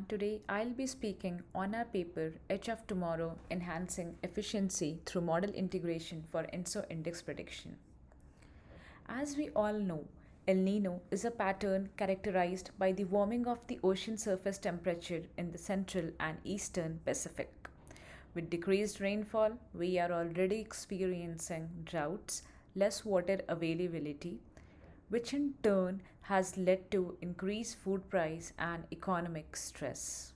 and today I'll be speaking on our paper Edge of Tomorrow Enhancing Efficiency Through Model Integration for ENSO Index Prediction. As we all know, El Nino is a pattern characterized by the warming of the ocean surface temperature in the central and eastern Pacific. With decreased rainfall, we are already experiencing droughts, less water availability, which in turn has led to increased food price and economic stress.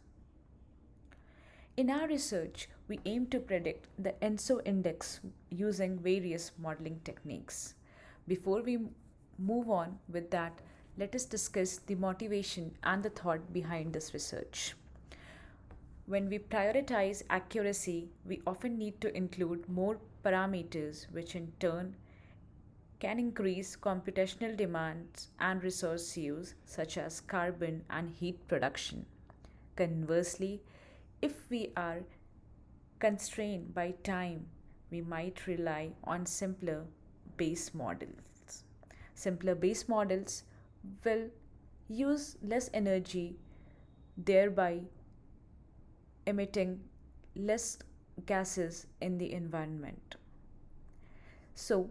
In our research, we aim to predict the ENSO index using various modeling techniques. Before we move on with that, let us discuss the motivation and the thought behind this research. When we prioritize accuracy, we often need to include more parameters, which in turn can increase computational demands and resource use, such as carbon and heat production. Conversely, if we are constrained by time, we might rely on simpler base models. Simpler base models will use less energy, thereby emitting less gases in the environment. So,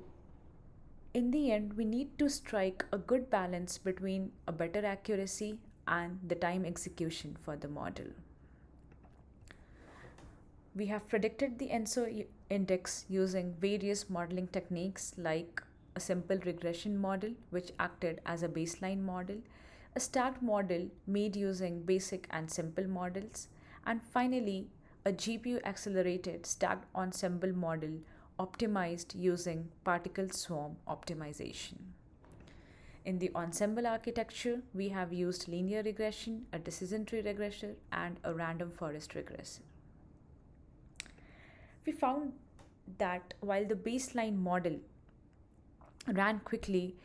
in the end, we need to strike a good balance between a better accuracy and the time execution for the model. We have predicted the ENSO index using various modeling techniques like a simple regression model, which acted as a baseline model, a stacked model made using basic and simple models, and finally, a GPU accelerated stacked ensemble model optimized using particle swarm optimization. In the ensemble architecture, we have used linear regression, a decision tree regressor, and a random forest regressor. We found that while the baseline model ran quickly,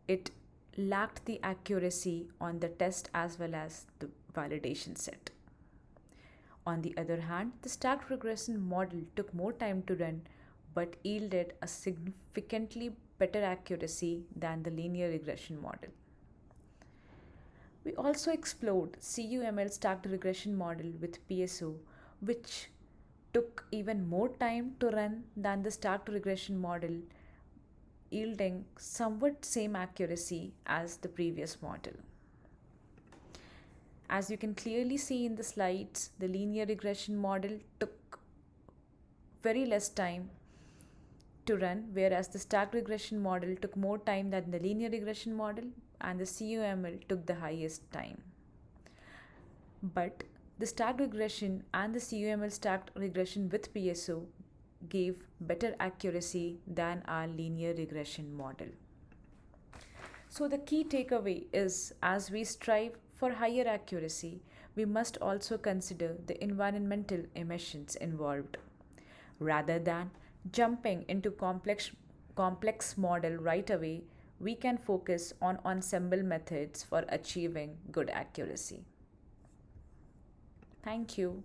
it lacked the accuracy on the test as well as the validation set. On the other hand, the stacked regression model took more time to run but yielded a significantly better accuracy than the linear regression model. We also explored CUML stacked regression model with PSO, which took even more time to run than the stacked regression model, yielding somewhat same accuracy as the previous model. As you can clearly see in the slides, the linear regression model took very less time to run, whereas the stacked regression model took more time than the linear regression model, and the CUML took the highest time. But the stacked regression and the CUML stacked regression with PSO gave better accuracy than our linear regression model. So the key takeaway is, as we strive for higher accuracy, we must also consider the environmental emissions involved. Rather than jumping into complex model right away, we can focus on ensemble methods for achieving good accuracy. Thank you.